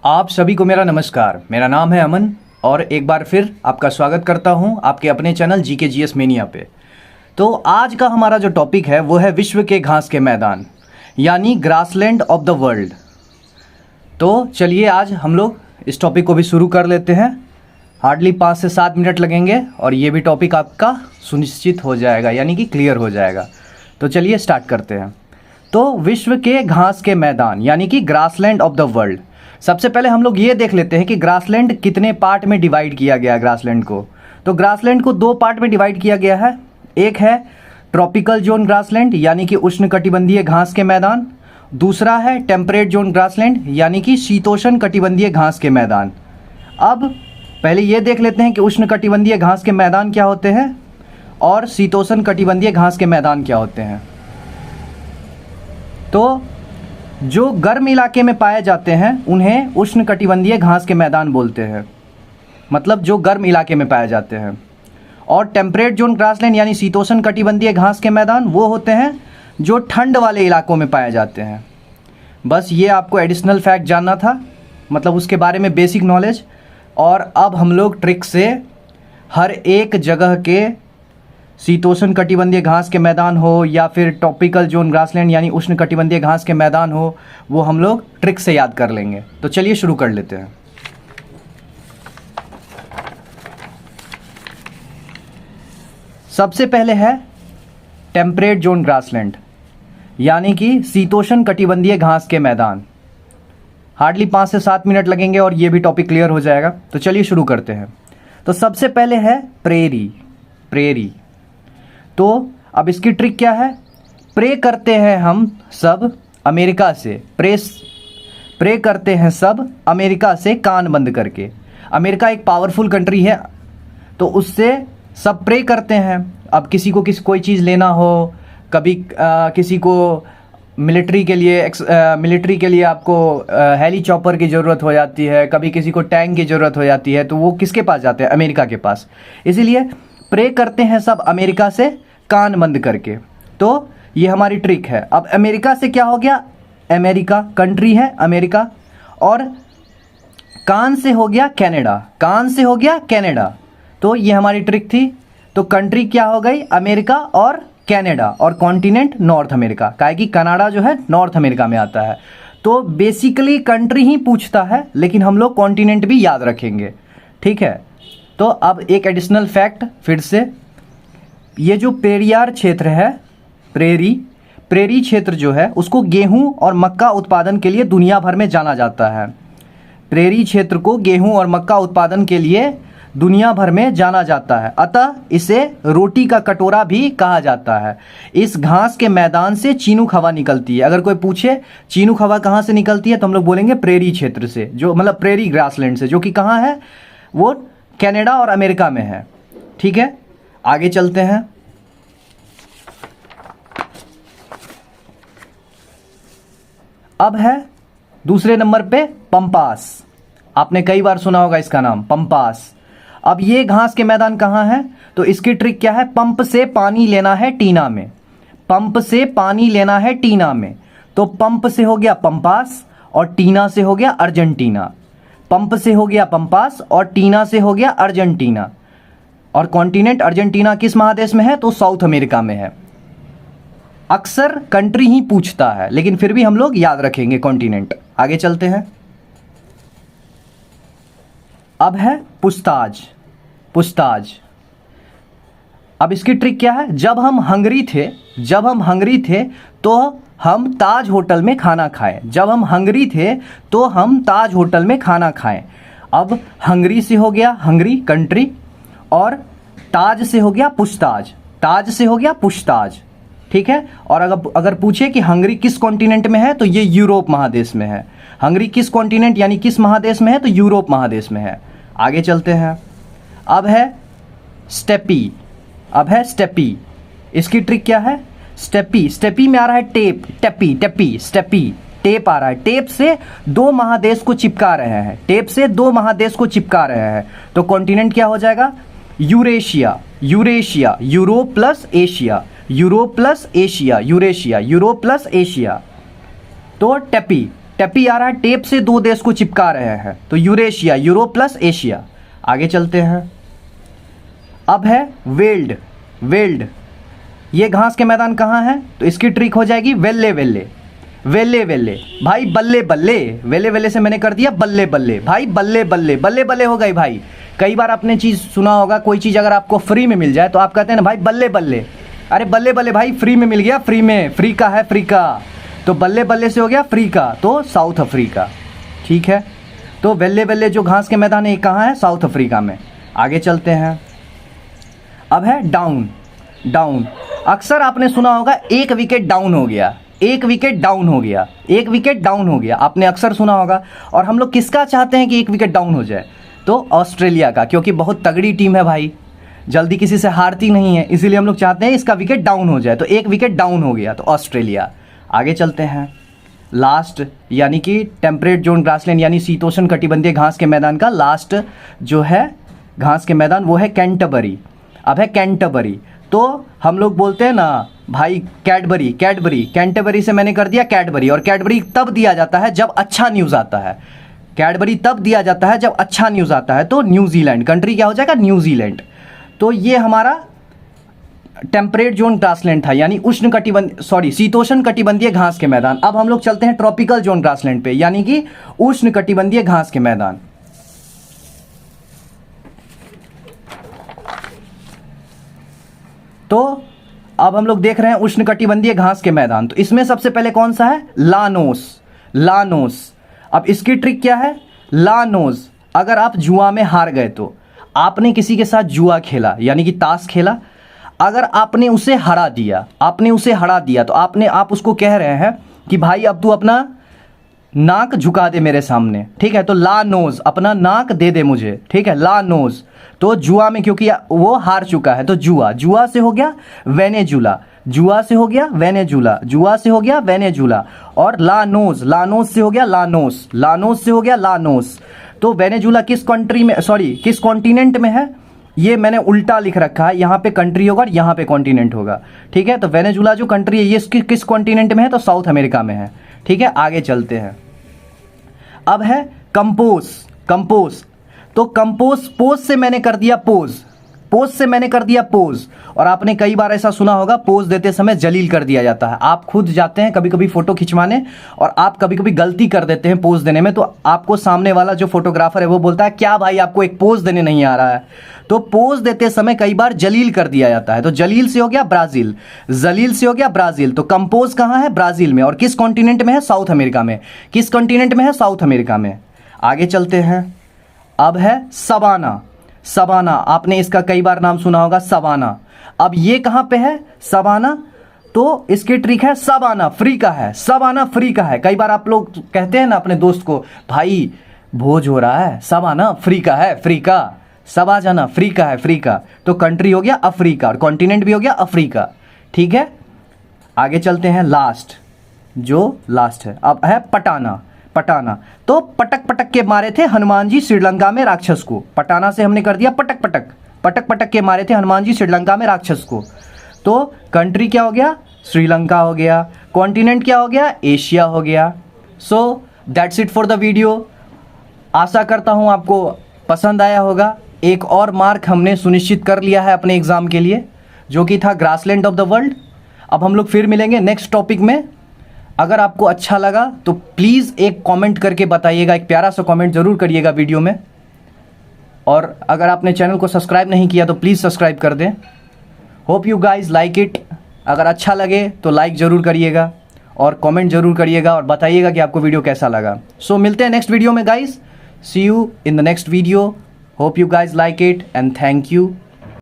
आप सभी को मेरा नमस्कार। मेरा नाम है अमन और एक बार फिर आपका स्वागत करता हूं आपके अपने चैनल जीके जीएस मेनिया पे। तो आज का हमारा जो टॉपिक है वो है विश्व के घास के मैदान यानी ग्रासलैंड ऑफ द वर्ल्ड। तो चलिए आज हम लोग इस टॉपिक को भी शुरू कर लेते हैं। हार्डली 5 से 7 मिनट लगेंगे और ये भी टॉपिक आपका सुनिश्चित हो जाएगा यानी कि क्लियर हो जाएगा। तो चलिए स्टार्ट करते हैं। तो विश्व के घास के मैदान यानी कि ग्रासलैंड ऑफ द वर्ल्ड। सबसे पहले हम लोग ये देख लेते हैं कि ग्रासलैंड कितने पार्ट में डिवाइड किया गया है। ग्रासलैंड को तो ग्रासलैंड को 2 पार्ट में डिवाइड किया गया है। एक है ट्रॉपिकल जोन ग्रासलैंड यानी कि उष्णकटिबंधीय घास के मैदान, दूसरा है टेम्परेट जोन ग्रासलैंड यानी कि शीतोष्ण कटिबंधीय घास के मैदान। अब पहले ये देख लेते हैं कि उष्णकटिबंधीय घास के मैदान क्या होते हैं और शीतोष्ण कटिबंधीय घास के मैदान क्या होते हैं। तो जो गर्म इलाके में पाए जाते हैं उन्हें उष्णकटिबंधीय घास के मैदान बोलते हैं, मतलब जो गर्म इलाके में पाए जाते हैं। और टेम्परेट जोन ग्रासलैंड यानी शीतोष्ण कटिबंधीय घास के मैदान वो होते हैं जो ठंड वाले इलाकों में पाए जाते हैं। बस ये आपको एडिशनल फैक्ट जानना था, मतलब उसके बारे में बेसिक नॉलेज। और अब हम लोग ट्रिक से हर एक जगह के शीतोष्ण कटिबंधीय घास के मैदान हो या फिर ट्रॉपिकल जोन ग्रासलैंड यानी उष्ण कटिबंधीय घास के मैदान हो, वो हम लोग ट्रिक से याद कर लेंगे। तो चलिए शुरू कर लेते हैं। सबसे पहले है टेम्परेट जोन ग्रासलैंड यानी कि शीतोष्ण कटिबंधीय घास के मैदान। हार्डली 5 से 7 मिनट लगेंगे और ये भी टॉपिक क्लियर हो जाएगा। तो चलिए शुरू करते हैं। तो सबसे पहले है प्रेरी। तो अब इसकी ट्रिक क्या है? प्रे करते हैं हम सब अमेरिका से, प्रे करते हैं सब अमेरिका से कान बंद करके। अमेरिका एक पावरफुल कंट्री है तो उससे सब प्रे करते हैं। अब किसी को कोई चीज़ लेना हो, कभी किसी को मिलिट्री के लिए आपको हेली चॉपर की ज़रूरत हो जाती है, कभी किसी को टैंक की ज़रूरत हो जाती है, तो वो किसके पास जाते हैं? अमेरिका के पास। इसीलिए प्रे करते हैं सब अमेरिका से कान बंद करके। तो ये हमारी ट्रिक है। अब अमेरिका से क्या हो गया? अमेरिका कंट्री है अमेरिका। और कान से हो गया कनाडा, तो ये हमारी ट्रिक थी। तो कंट्री क्या हो गई? अमेरिका और कनाडा, और कॉन्टिनेंट नॉर्थ अमेरिका, काहे कि कनाडा जो है नॉर्थ अमेरिका में आता है। तो बेसिकली कंट्री ही पूछता है लेकिन हम लोग कॉन्टिनेंट भी याद रखेंगे, ठीक है। तो अब एक एडिशनल फैक्ट फिर से, ये जो पेरियार क्षेत्र है, प्रेरी क्षेत्र जो है उसको गेहूं और मक्का उत्पादन के लिए दुनिया भर में जाना जाता है। प्रेरी क्षेत्र को गेहूं और मक्का उत्पादन के लिए दुनिया भर में जाना जाता है, अतः इसे रोटी का कटोरा भी कहा जाता है। इस घास के मैदान से चीनुक हवा निकलती है। अगर कोई पूछे चीनुक हवा कहाँ से निकलती है तो हम लोग बोलेंगे प्रेरी क्षेत्र से, जो मतलब प्रेरी ग्रासलैंड से, जो कि कहाँ है? वो कनाडा और अमेरिका में है, ठीक है। आगे चलते हैं। अब है दूसरे नंबर पे पंपास। आपने कई बार सुना होगा इसका नाम, पंपास। अब ये घास के मैदान कहाँ है? तो इसकी ट्रिक क्या है? पंप से पानी लेना है टीना में, तो पंप से हो गया पंपास और टीना से हो गया अर्जेंटीना। पंप से हो गया पंपास और टीना से हो गया अर्जेंटीना। और कॉन्टिनेंट अर्जेंटीना किस महादेश में है? तो साउथ अमेरिका में है। अक्सर कंट्री ही पूछता है लेकिन फिर भी हम लोग याद रखेंगे कॉन्टिनेंट। आगे चलते हैं। अब है पुछताछ। अब इसकी ट्रिक क्या है? जब हम हंगरी थे तो हम ताज होटल में खाना खाएं। अब हंगरी से हो गया हंगरी कंट्री और ताज से हो गया पूछताछ, ठीक है। और अगर पूछे कि हंगरी किस कॉन्टिनेंट में है तो ये यूरोप महादेश में है। हंगरी किस कॉन्टिनेंट यानी किस महादेश में है? तो यूरोप महादेश में है। आगे चलते हैं। अब है स्टेपी। इसकी ट्रिक क्या है? स्टेपी में आ रहा है टेप आ रहा है। टेप से 2 महादेश को चिपका रहे हैं। तो कॉन्टिनेंट क्या हो जाएगा? Eurasia, Europe plus Asia, Europe plus Asia. तो टेपी टेपी आ रहा है, टेप से दो देश को चिपका रहे हैं, तो यूरेशिया, यूरोप प्लस एशिया। आगे चलते हैं। अब है वेल्ड, वेल्ड, ये घास के मैदान कहाँ है, तो इसकी ट्रिक हो जाएगी वेल्ले वेल्ले, वेल्ले वेल्ले भाई, बल्ले बल्ले, वेले वेले से मैंने कर दिया बल्ले बल्ले भाई, बल्ले बल्ले, बल्ले बल्ले हो गई भाई। कई बार आपने चीज़ सुना होगा, कोई चीज़ अगर आपको फ्री में मिल जाए तो आप कहते हैं ना भाई बल्ले बल्ले, अरे बल्ले बल्ले भाई फ्री में मिल गया, फ्री में, फ्री का है, फ्री का, तो बल्ले बल्ले से हो गया फ्री का, तो साउथ अफ्रीका। ठीक है, तो वेल्ले वेल्ले जो घास के मैदान है ये कहाँ है, साउथ अफ्रीका में। आगे चलते हैं। अब है डाउन, डाउन, अक्सर आपने सुना होगा एक विकेट डाउन हो गया, एक विकेट डाउन हो गया, एक विकेट डाउन हो गया, आपने अक्सर सुना होगा। और हम लोग किसका चाहते हैं कि एक विकेट डाउन हो जाए, तो ऑस्ट्रेलिया का, क्योंकि बहुत तगड़ी टीम है भाई, जल्दी किसी से हारती नहीं है, इसीलिए हम लोग चाहते हैं इसका विकेट डाउन हो जाए, तो एक विकेट डाउन हो गया तो ऑस्ट्रेलिया। आगे चलते हैं। लास्ट यानी कि टेम्परेट जोन ग्रासलैंड यानी शीतोष्ण कटिबंधीय घास के मैदान का लास्ट जो है घास के मैदान वो है कैंटरबरी। अब है कैंटरबरी, तो हम लोग बोलते हैं ना भाई कैडबरी, कैडबरी, कैंटरबरी से मैंने कर दिया कैडबरी, और कैडबरी तब दिया जाता है जब अच्छा न्यूज़ आता है, कैडबरी तब दिया जाता है जब अच्छा न्यूज़ आता है, तो न्यूजीलैंड, कंट्री क्या हो जाएगा, न्यूजीलैंड। तो ये हमारा टेम्परेट जोन ग्रासलैंड था, यानी उष्ण कटिबंध शीतोष्ण कटिबंधीय घास के मैदान। अब हम लोग चलते हैं ट्रॉपिकल जोन ग्रासलैंड पे, यानी कि उष्ण कटिबंधीय घास के मैदान। तो अब हम लोग देख रहे हैं उष्ण कटिबंधीय घास के मैदान, तो इसमें सबसे पहले कौन सा है, लानोस, लानोस। अब इसकी ट्रिक क्या है, लानोस, अगर आप जुआ में हार गए, तो आपने किसी के साथ जुआ खेला यानी कि ताश खेला, अगर आपने उसे हरा दिया, आपने उसे हरा दिया, तो आप उसको कह रहे हैं कि भाई अब तू अपना नाक झुका दे मेरे सामने, ठीक है, तो ला नोज, अपना नाक दे दे मुझे, ठीक है, ला नोज। तो जुआ में क्योंकि वो हार चुका है, तो जुआ, जुआ से हो गया वेनेजुला, जुआ से हो गया वेनेजुला, जुआ से हो गया वेनेजुला, और लानोस, लानोस से हो गया लानोस, लानोस से हो गया लानोस। तो वेनेजुला किस कंट्री में, किस कॉन्टिनेंट में है, ये मैंने उल्टा लिख रखा है, यहाँ पे कंट्री होगा और यहाँ पे कॉन्टिनेंट होगा, ठीक है। तो वेनेजुला जो कंट्री है ये किस कॉन्टिनेंट में है, तो साउथ अमेरिका में है, ठीक है। आगे चलते हैं। अब है कंपोज, कंपोज, तो कंपोज, पोज से मैंने कर दिया पोज, पोज से मैंने कर दिया पोज, और आपने कई बार ऐसा सुना होगा पोज देते समय जलील कर दिया जाता है। आप खुद जाते हैं कभी कभी फोटो खिंचवाने और आप कभी कभी गलती कर देते हैं पोज देने में, तो आपको सामने वाला जो फोटोग्राफर है वो बोलता है क्या भाई आपको एक पोज देने नहीं आ रहा है, तो पोज देते समय कई बार जलील कर दिया जाता है। तो जलील से हो गया ब्राजील, जलील से हो गया ब्राजील। तो कंपोज कहाँ है, ब्राजील में, और किस कॉन्टिनेंट में है, साउथ अमेरिका में। किस कॉन्टिनेंट में है, साउथ अमेरिका में। आगे चलते हैं। अब है सवाना, सवाना, आपने इसका कई बार नाम सुना होगा, सवाना। अब ये कहां पे है, सवाना, तो इसकी ट्रिक है सवाना अफ्रीका है, सवाना अफ्रीका है। कई बार आप लोग कहते हैं ना अपने दोस्त को, भाई भोज हो रहा है, सवाना अफ्रीका है, अफ्रीका, सब आ जाना, अफ्रीका है, अफ्रीका। तो कंट्री हो गया अफ्रीका और कॉन्टिनेंट भी हो गया अफ्रीका, ठीक है। आगे चलते हैं। लास्ट, जो लास्ट है अब है पटाना, पटाना, तो पटक पटक के मारे थे हनुमान जी श्रीलंका में राक्षस को, पटाना से हमने कर दिया पटक पटक, पटक पटक के मारे थे हनुमान जी श्रीलंका में राक्षस को। तो कंट्री क्या हो गया, श्रीलंका हो गया, कॉन्टिनेंट क्या हो गया, एशिया हो गया। So that's it for the video. आशा करता हूँ आपको पसंद आया होगा। एक और मार्क हमने सुनिश्चित कर लिया है अपने एग्जाम के लिए, जो कि था ग्रासलैंड ऑफ द वर्ल्ड। अब हम लोग फिर मिलेंगे नेक्स्ट टॉपिक में। अगर आपको अच्छा लगा तो प्लीज़ एक कमेंट करके बताइएगा, एक प्यारा सा कमेंट ज़रूर करिएगा वीडियो में। और अगर आपने चैनल को सब्सक्राइब नहीं किया तो प्लीज़ सब्सक्राइब कर दें। Hope you guys like it. अगर अच्छा लगे तो लाइक ज़रूर करिएगा और कमेंट ज़रूर करिएगा और बताइएगा कि आपको वीडियो कैसा लगा। सो मिलते हैं नेक्स्ट वीडियो में guys. See you in the next video. Hope you guys like it and thank you.